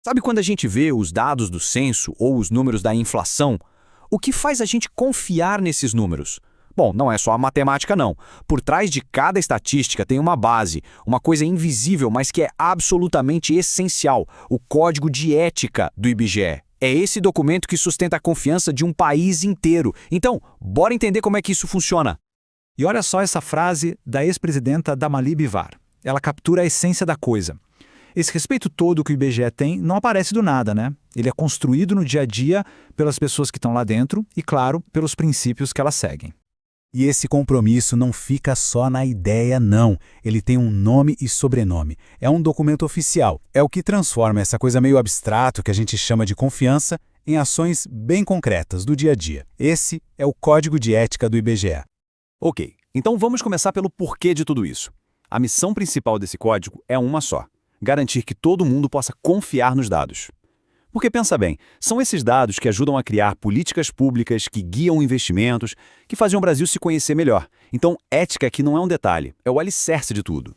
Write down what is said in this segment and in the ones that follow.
Sabe quando a gente vê os dados do censo ou os números da inflação? O que faz a gente confiar nesses números? Bom, não é só a matemática não. Por trás de cada estatística tem uma base, uma coisa invisível, mas que é absolutamente essencial, o código de ética do IBGE. É esse documento que sustenta a confiança de um país inteiro. Então, bora entender como é que isso funciona. E olha só essa frase da ex-presidenta Damali Bivar. Ela captura a essência da coisa. Esse respeito todo que o IBGE tem não aparece do nada, né? Ele é construído no dia a dia pelas pessoas que estão lá dentro e, claro, pelos princípios que elas seguem. E esse compromisso não fica só na ideia, não. Ele tem um nome e sobrenome. É um documento oficial. É o que transforma essa coisa meio abstrato que a gente chama de confiança em ações bem concretas do dia a dia. Esse é o Código de Ética do IBGE. Ok, então vamos começar pelo porquê de tudo isso. A missão principal desse código é uma só: garantir que todo mundo possa confiar nos dados. Porque pensa bem, são esses dados que ajudam a criar políticas públicas, que guiam investimentos, que fazem o Brasil se conhecer melhor. Então, ética aqui não é um detalhe, é o alicerce de tudo.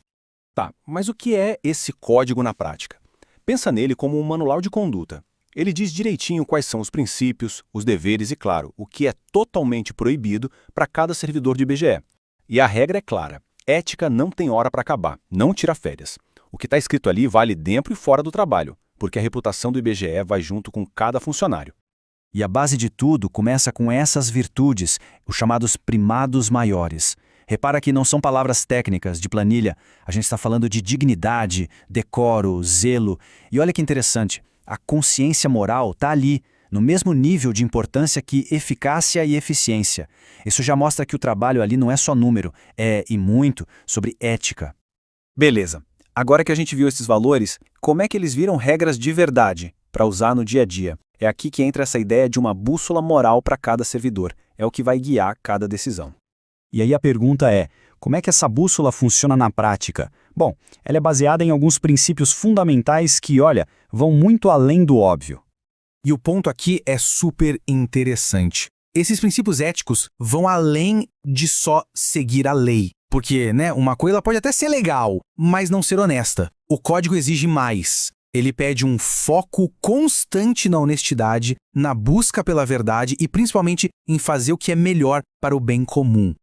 Tá, mas o que é esse código na prática? Pensa nele como um manual de conduta. Ele diz direitinho quais são os princípios, os deveres e, claro, o que é totalmente proibido para cada servidor de IBGE. E a regra é clara: ética não tem hora para acabar, não tira férias. O que está escrito ali vale dentro e fora do trabalho, porque a reputação do IBGE vai junto com cada funcionário. E a base de tudo começa com essas virtudes, os chamados primados maiores. Repara que não são palavras técnicas de planilha, a gente está falando de dignidade, decoro, zelo. E olha que interessante, a consciência moral está ali, no mesmo nível de importância que eficácia e eficiência. Isso já mostra que o trabalho ali não é só número, e muito, sobre ética. Beleza. Agora que a gente viu esses valores, como é que eles viram regras de verdade para usar no dia a dia? É aqui que entra essa ideia de uma bússola moral para cada servidor. É o que vai guiar cada decisão. E aí a pergunta é, como é que essa bússola funciona na prática? Bom, ela é baseada em alguns princípios fundamentais que, olha, vão muito além do óbvio. E o ponto aqui é super interessante. Esses princípios éticos vão além de só seguir a lei. Porque, uma coisa pode até ser legal, mas não ser honesta. O código exige mais. Ele pede um foco constante na honestidade, na busca pela verdade e principalmente em fazer o que é melhor para o bem comum.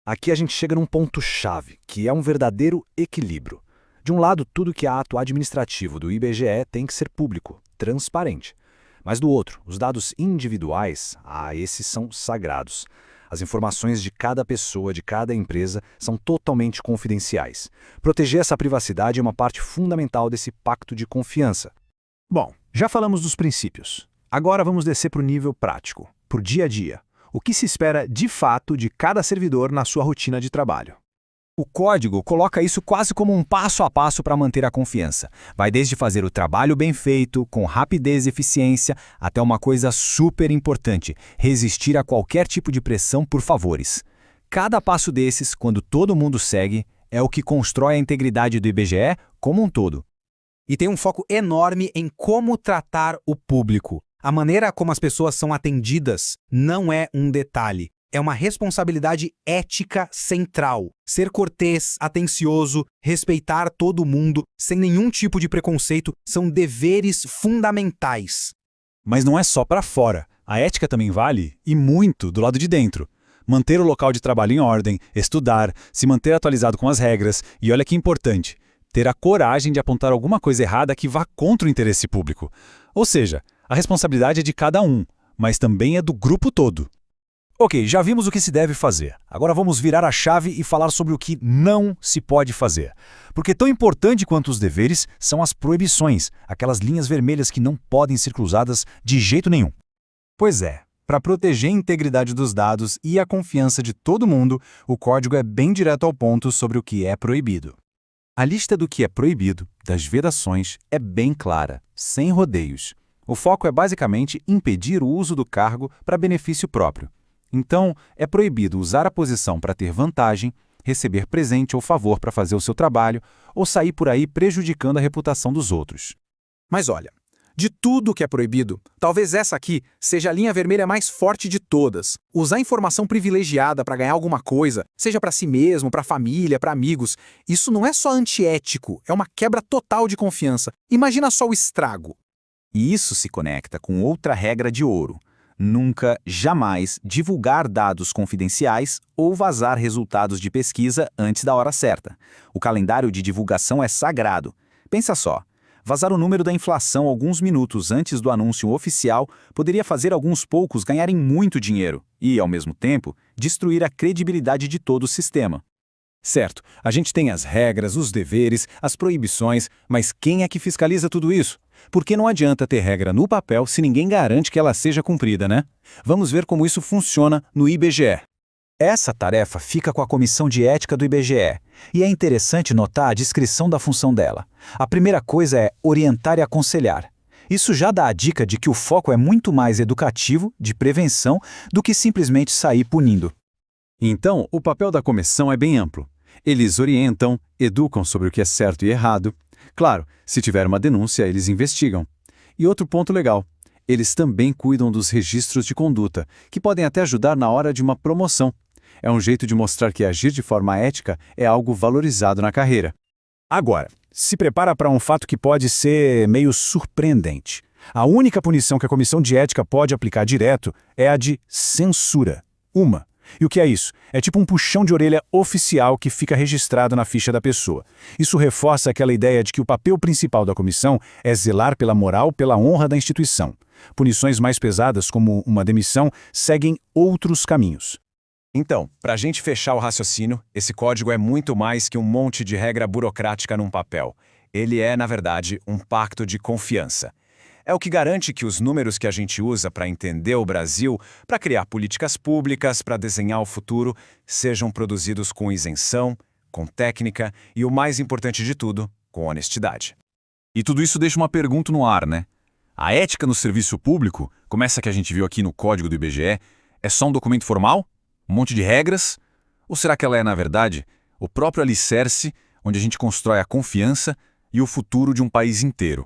Aqui a gente chega num ponto-chave, que é um verdadeiro equilíbrio. De um lado, tudo que é ato administrativo do IBGE tem que ser público, transparente. Mas do outro, os dados individuais, esses são sagrados. As informações de cada pessoa, de cada empresa, são totalmente confidenciais. Proteger essa privacidade é uma parte fundamental desse pacto de confiança. Bom, já falamos dos princípios. Agora vamos descer para o nível prático, para o dia a dia. O que se espera de fato de cada servidor na sua rotina de trabalho? O código coloca isso quase como um passo a passo para manter a confiança. Vai desde fazer o trabalho bem feito, com rapidez e eficiência, até uma coisa super importante: resistir a qualquer tipo de pressão por favores. Cada passo desses, quando todo mundo segue, é o que constrói a integridade do IBGE como um todo. E tem um foco enorme em como tratar o público. A maneira como as pessoas são atendidas não é um detalhe. É uma responsabilidade ética central. Ser cortês, atencioso, respeitar todo mundo, sem nenhum tipo de preconceito, são deveres fundamentais. Mas não é só para fora. A ética também vale, e muito, do lado de dentro. Manter o local de trabalho em ordem, estudar, se manter atualizado com as regras e, olha que importante, ter a coragem de apontar alguma coisa errada que vá contra o interesse público. Ou seja, a responsabilidade é de cada um, mas também é do grupo todo. Ok, já vimos o que se deve fazer. Agora vamos virar a chave e falar sobre o que não se pode fazer. Porque tão importante quanto os deveres são as proibições, aquelas linhas vermelhas que não podem ser cruzadas de jeito nenhum. Pois é, para proteger a integridade dos dados e a confiança de todo mundo, o código é bem direto ao ponto sobre o que é proibido. A lista do que é proibido, das vedações, é bem clara, sem rodeios. O foco é basicamente impedir o uso do cargo para benefício próprio. Então, é proibido usar a posição para ter vantagem, receber presente ou favor para fazer o seu trabalho, ou sair por aí prejudicando a reputação dos outros. Mas olha, de tudo que é proibido, talvez essa aqui seja a linha vermelha mais forte de todas. Usar informação privilegiada para ganhar alguma coisa, seja para si mesmo, para a família, para amigos, isso não é só antiético, é uma quebra total de confiança. Imagina só o estrago. E isso se conecta com outra regra de ouro: nunca, jamais divulgar dados confidenciais ou vazar resultados de pesquisa antes da hora certa. O calendário de divulgação é sagrado. Pensa só, vazar o número da inflação alguns minutos antes do anúncio oficial poderia fazer alguns poucos ganharem muito dinheiro e, ao mesmo tempo, destruir a credibilidade de todo o sistema. Certo, a gente tem as regras, os deveres, as proibições, mas quem é que fiscaliza tudo isso? Porque não adianta ter regra no papel se ninguém garante que ela seja cumprida, né? Vamos ver como isso funciona no IBGE. Essa tarefa fica com a Comissão de Ética do IBGE, e é interessante notar a descrição da função dela. A primeira coisa é orientar e aconselhar. Isso já dá a dica de que o foco é muito mais educativo, de prevenção, do que simplesmente sair punindo. Então, o papel da comissão é bem amplo. Eles orientam, educam sobre o que é certo e errado. Claro, se tiver uma denúncia, eles investigam. E outro ponto legal, eles também cuidam dos registros de conduta, que podem até ajudar na hora de uma promoção. É um jeito de mostrar que agir de forma ética é algo valorizado na carreira. Agora, se prepara para um fato que pode ser meio surpreendente. A única punição que a Comissão de Ética pode aplicar direto é a de censura. Uma. E o que é isso? É tipo um puxão de orelha oficial que fica registrado na ficha da pessoa. Isso reforça aquela ideia de que o papel principal da comissão é zelar pela moral, pela honra da instituição. Punições mais pesadas, como uma demissão, seguem outros caminhos. Então, para a gente fechar o raciocínio, esse código é muito mais que um monte de regra burocrática num papel. Ele é, na verdade, um pacto de confiança. É o que garante que os números que a gente usa para entender o Brasil, para criar políticas públicas, para desenhar o futuro, sejam produzidos com isenção, com técnica e, o mais importante de tudo, com honestidade. E tudo isso deixa uma pergunta no ar, né? A ética no serviço público, como essa que a gente viu aqui no código do IBGE, é só um documento formal? Um monte de regras? Ou será que ela é, na verdade, o próprio alicerce onde a gente constrói a confiança e o futuro de um país inteiro?